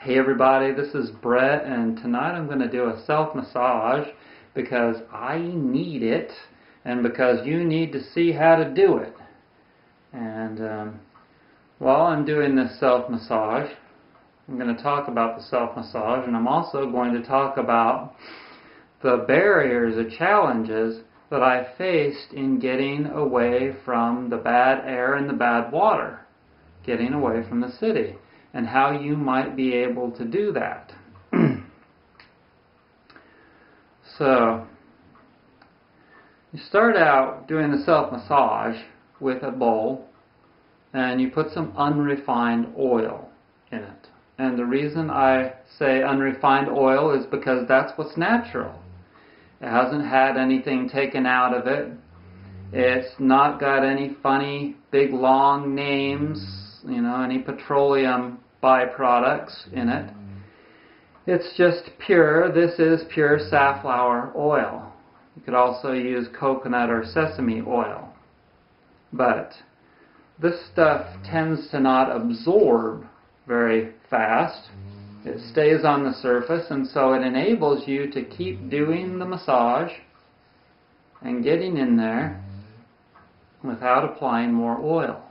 Hey everybody, this is Brett, and tonight I'm going to do a self-massage because I need it and because you need to see how to do it. And while I'm doing this self-massage, I'm going to talk about the self-massage, and I'm also going to talk about the barriers, the challenges that I faced in getting away from the bad air and the bad water, getting away from the city, and how you might be able to do that. So, you start out doing the self-massage with a bowl, and you put some unrefined oil in it. And the reason I say unrefined oil is because that's what's natural. It hasn't had anything taken out of it. It's not got any funny, big, long names, any petroleum byproducts in it. It's just pure. This is pure safflower oil. You could also use coconut or sesame oil. But this stuff tends to not absorb very fast. It stays on the surface, and so it enables you to keep doing the massage and getting in there without applying more oil.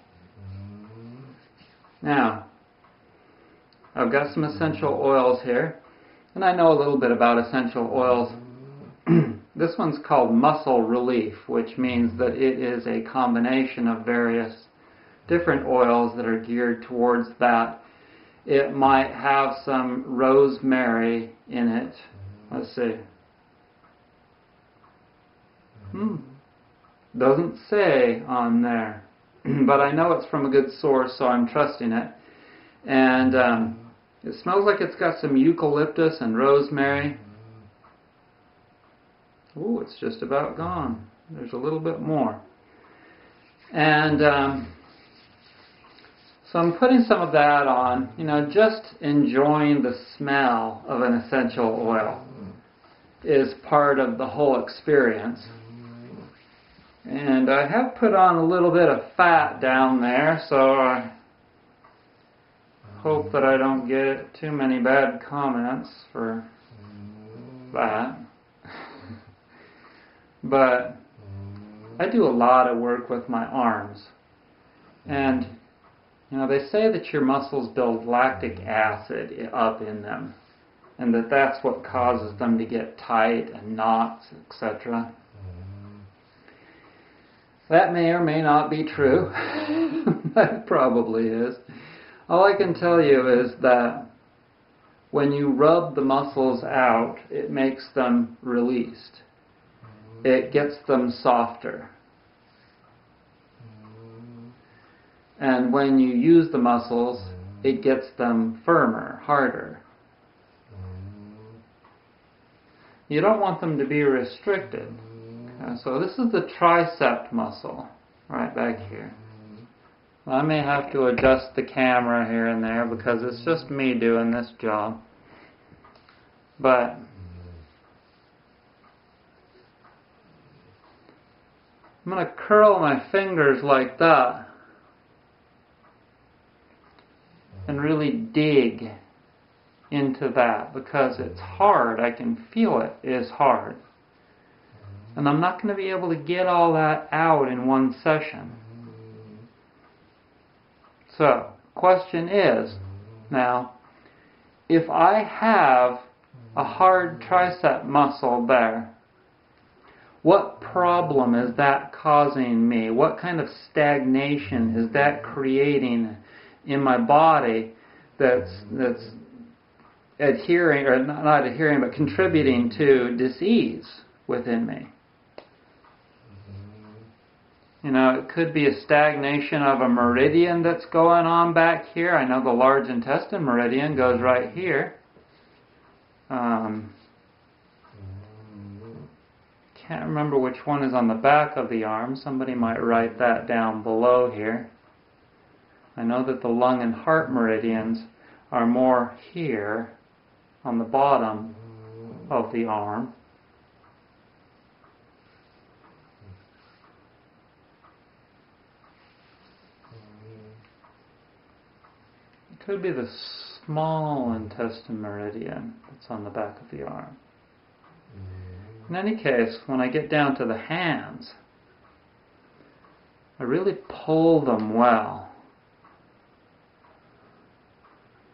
Now, I've got some essential oils here, and I know a little bit about essential oils. This one's called Muscle Relief, which means that it is a combination of various different oils that are geared towards that. It might have some rosemary in it. Let's see. Doesn't say on there, but I know it's from a good source, so I'm trusting it. And it smells like it's got some eucalyptus and rosemary. Ooh, it's just about gone. There's a little bit more. And so I'm putting some of that on, just enjoying the smell of an essential oil is part of the whole experience. And I have put on a little bit of fat down there, so I hope that I don't get too many bad comments for that. But I do a lot of work with my arms. And they say that your muscles build lactic acid up in them, and that's what causes them to get tight and knots, etc. That may or may not be true. That probably is. All I can tell you is that when you rub the muscles out, it makes them released. It gets them softer. And when you use the muscles, it gets them firmer, harder. You don't want them to be restricted. Okay, so this is the tricep muscle, right back here. I may have to adjust the camera here and there because it's just me doing this job. But I'm going to curl my fingers like that and really dig into that because it's hard. I can feel it is hard. And I'm not going to be able to get all that out in one session. So, question is, now, if I have a hard tricep muscle there, what problem is that causing me? What kind of stagnation is that creating in my body that's adhering, or not adhering, but contributing to disease within me? It could be a stagnation of a meridian that's going on back here. I know the large intestine meridian goes right here. Can't remember which one is on the back of the arm. Somebody might write that down below here. I know that the lung and heart meridians are more here on the bottom of the arm. Could be the small intestine meridian that's on the back of the arm. In any case, when I get down to the hands, I really pull them well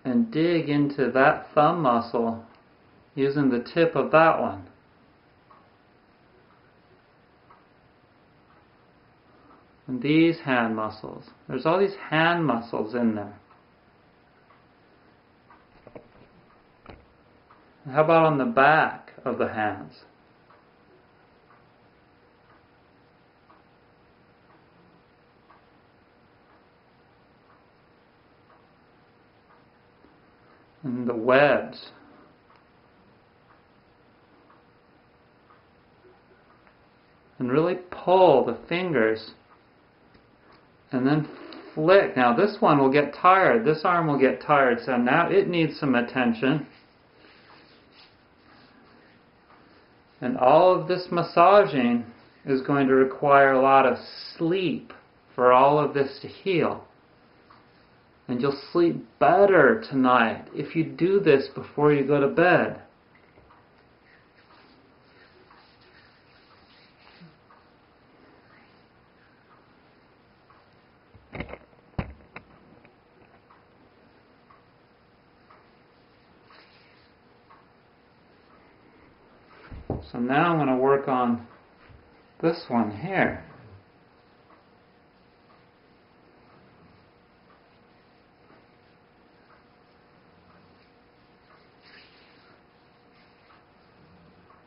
and dig into that thumb muscle using the tip of that one. And these hand muscles. There's all these hand muscles in there. How about on the back of the hands? And the webs. And really pull the fingers and then flick. Now this one will get tired. This arm will get tired. So now it needs some attention. And all of this massaging is going to require a lot of sleep for all of this to heal. And you'll sleep better tonight if you do this before you go to bed. So now I'm going to work on this one here.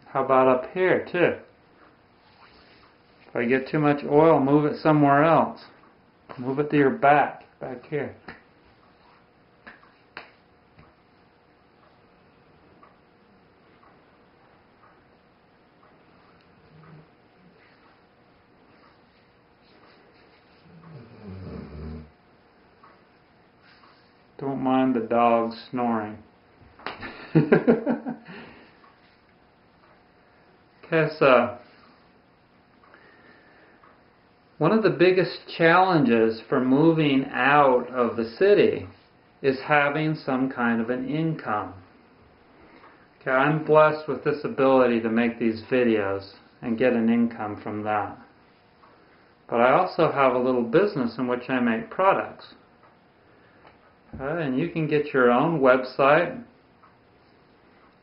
How about up here too? If I get too much oil, move it somewhere else. Move it to your back here. Don't mind the dog snoring. Okay, so one of the biggest challenges for moving out of the city is having some kind of an income. Okay, I'm blessed with this ability to make these videos and get an income from that. But I also have a little business in which I make products. And you can get your own website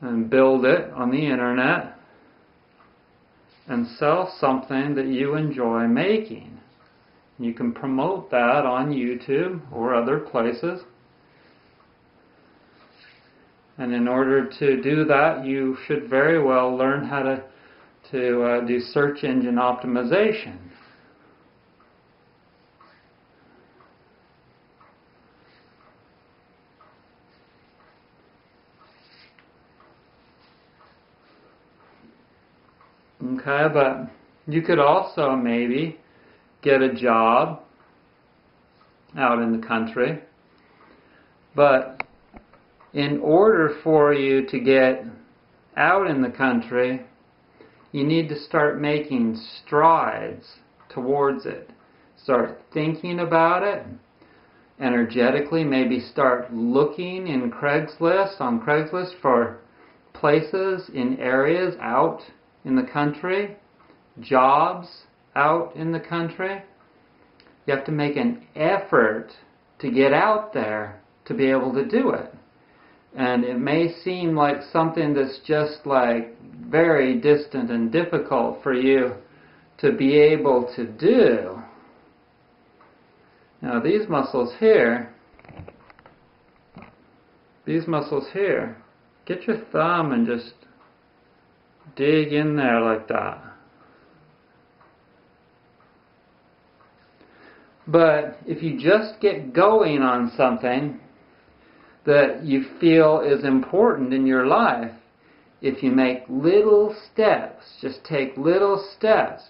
and build it on the internet and sell something that you enjoy making. You can promote that on YouTube or other places. And in order to do that, you should very well learn how to do search engine optimization. Okay, but you could also maybe get a job out in the country. But in order for you to get out in the country, you need to start making strides towards it. Start thinking about it energetically. Maybe start looking on Craigslist for places in areas out in the country, jobs out in the country. You have to make an effort to get out there to be able to do it. And it may seem like something that's just like very distant and difficult for you to be able to do. Now these muscles here, get your thumb and just dig in there like that. But if you just get going on something that you feel is important in your life, if you make little steps, just take little steps.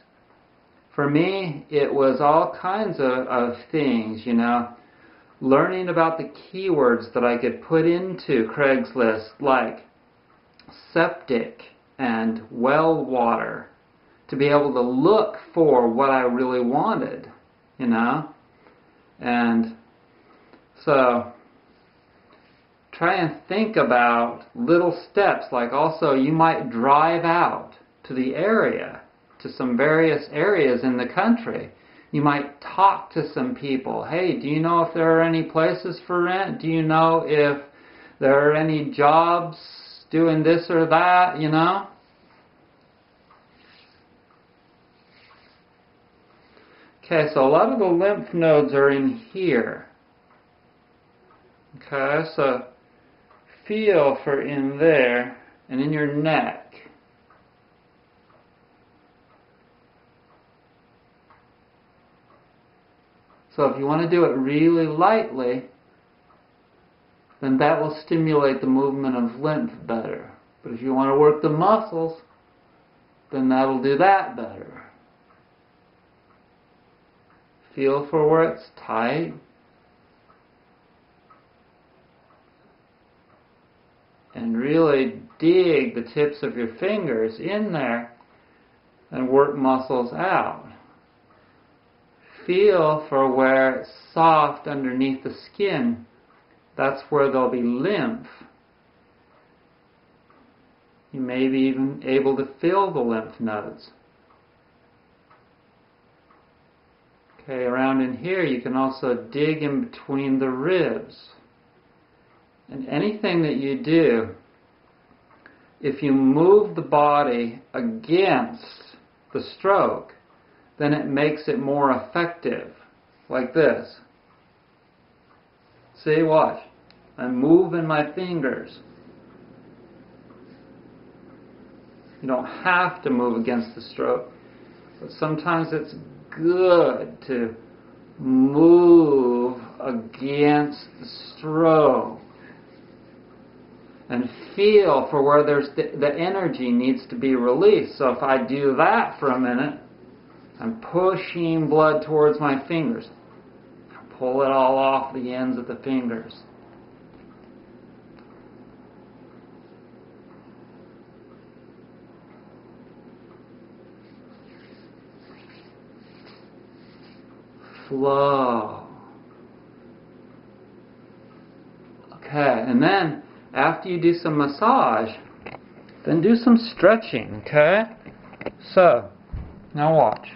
For me, it was all kinds of things, learning about the keywords that I could put into Craigslist, like septic and well water, to be able to look for what I really wanted, And so try and think about little steps, like also you might drive out to the area, to some various areas in the country. You might talk to some people. Hey, do you know if there are any places for rent? Do you know if there are any jobs doing this or that, you know? Okay, so a lot of the lymph nodes are in here. Okay, so feel for in there and in your neck. So if you want to do it really lightly, then that will stimulate the movement of lymph better. But if you want to work the muscles, then that'll do that better. Feel for where it's tight. And really dig the tips of your fingers in there and work muscles out. Feel for where it's soft underneath the skin. That's where there'll be lymph. You may be even able to feel the lymph nodes. Okay, around in here you can also dig in between the ribs. And anything that you do, if you move the body against the stroke, then it makes it more effective. Like this. See, watch. I'm moving my fingers. You don't have to move against the stroke, but sometimes it's good to move against the stroke and feel for where there's the energy needs to be released. So if I do that for a minute, I'm pushing blood towards my fingers. Pull it all off the ends of the fingers. Flow. Okay, and then after you do some massage, then do some stretching, okay? So, now watch.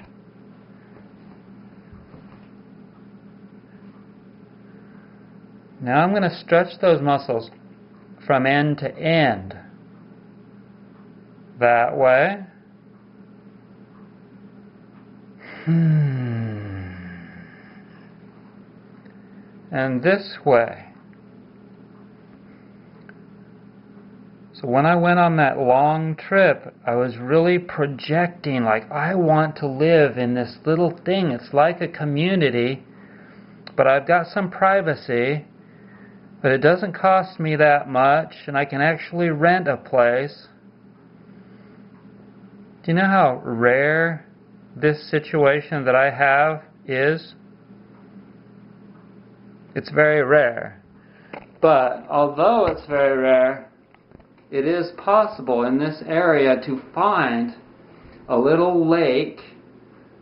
Now I'm going to stretch those muscles from end to end. That way. And this way. So when I went on that long trip, I was really projecting, like, I want to live in this little thing. It's like a community, but I've got some privacy, but it doesn't cost me that much, and I can actually rent a place. Do you know how rare this situation that I have is? It's very rare. But although it's very rare, it is possible in this area to find a little lake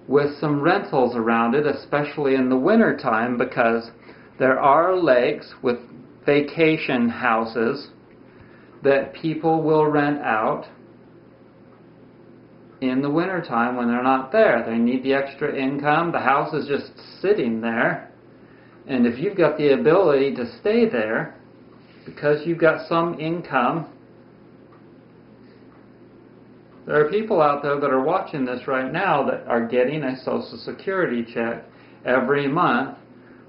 with some rentals around it, especially in the winter time, because there are lakes with vacation houses that people will rent out in the wintertime when they're not there. They need the extra income. The house is just sitting there. And if you've got the ability to stay there because you've got some income, there are people out there that are watching this right now that are getting a Social Security check every month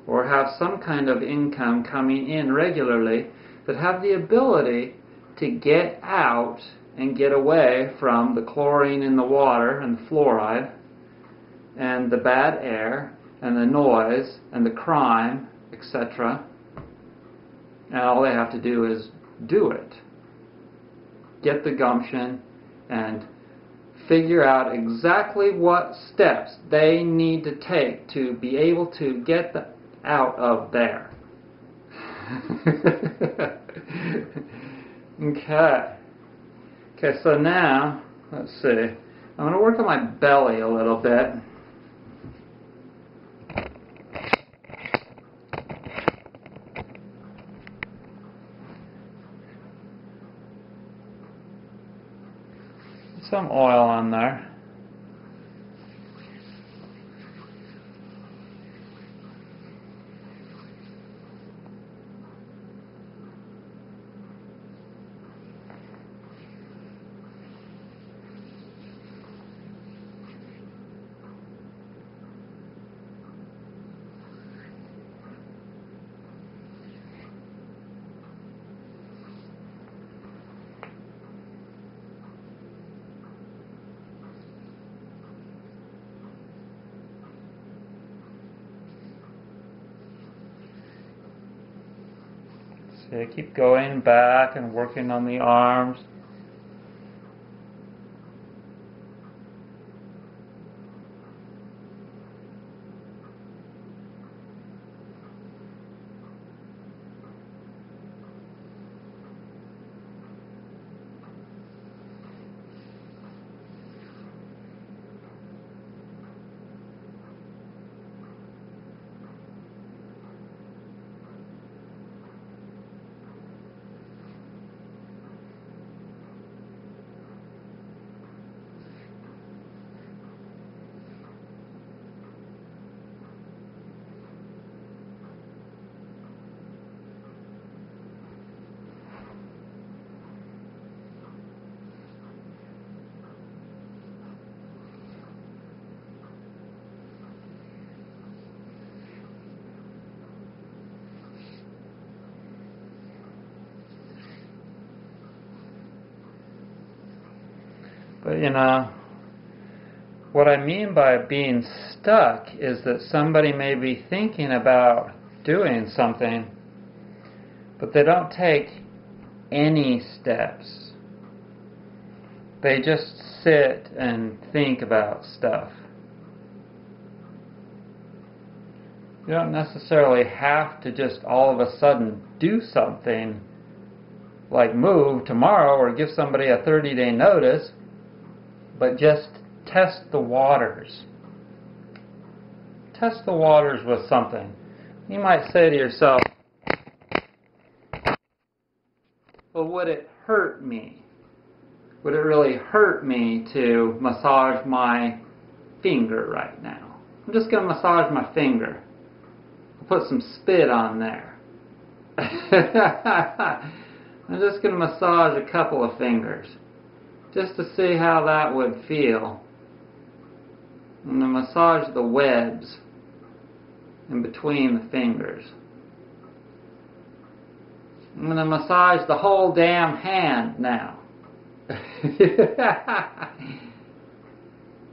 or have some kind of income coming in regularly that have the ability to get out and get away from the chlorine in the water and the fluoride and the bad air and the noise and the crime, etc. And all they have to do is do it. Get the gumption and figure out exactly what steps they need to take to be able to get out of there. Okay, so now, let's see. I'm going to work on my belly a little bit. some oil on there. So keep going back and working on the arms. But you know, what I mean by being stuck is that somebody may be thinking about doing something, but they don't take any steps. They just sit and think about stuff. You don't necessarily have to just all of a sudden do something like move tomorrow or give somebody a 30-day notice, but just test the waters. Test the waters with something. You might say to yourself, well, would it hurt me? Would it really hurt me to massage my finger right now? I'm just going to massage my finger. I'll put some spit on there. I'm just going to massage a couple of fingers, just to see how that would feel. I'm going to massage the webs in between the fingers. I'm going to massage the whole damn hand now.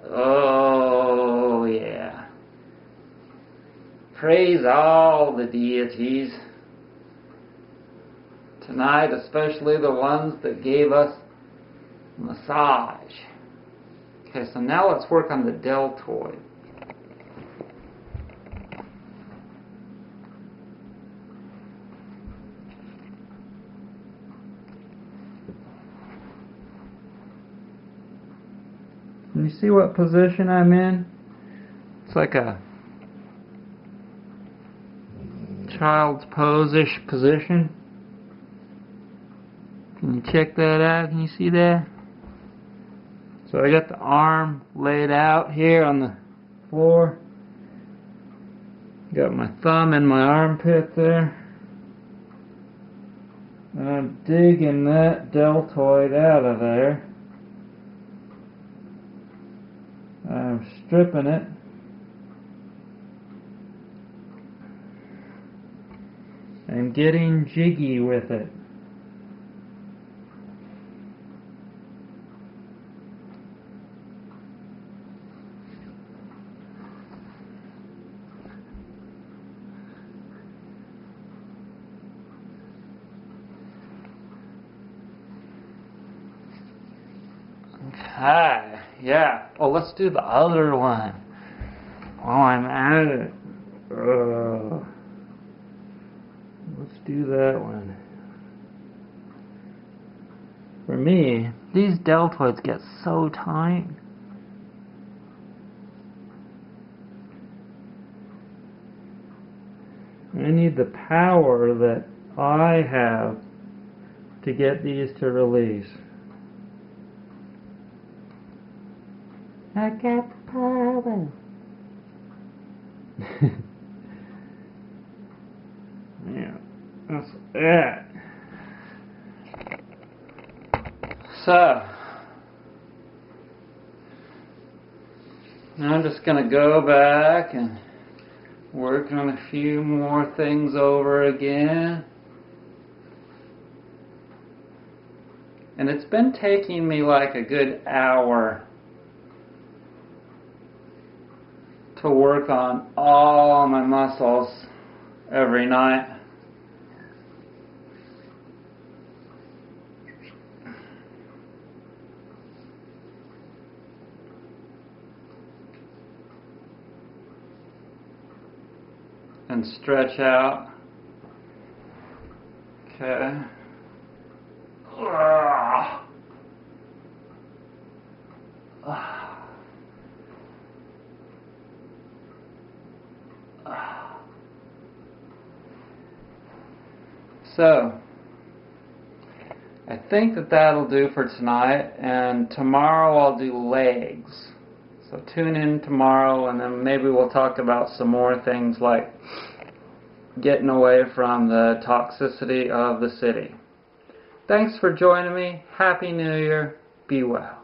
Oh, yeah. Praise all the deities. Tonight, especially the ones that gave us massage. Okay, so now let's work on the deltoid. Can you see what position I'm in? It's like a child's pose-ish position. Can you check that out? Can you see that? So I got the arm laid out here on the floor. Got my thumb in my armpit there. And I'm digging that deltoid out of there. I'm stripping it. And getting jiggy with it. Okay, yeah. Oh, let's do the other one. While I'm at it. Let's do that one. For me, these deltoids get so tight. I need the power that I have to get these to release. I got the power. Yeah, that's it. So, now I'm just going to go back and work on a few more things over again. And it's been taking me like a good hour to work on all my muscles every night. And stretch out. Okay. So, I think that'll do for tonight, and tomorrow I'll do legs. So tune in tomorrow, and then maybe we'll talk about some more things like getting away from the toxicity of the city. Thanks for joining me. Happy New Year. Be well.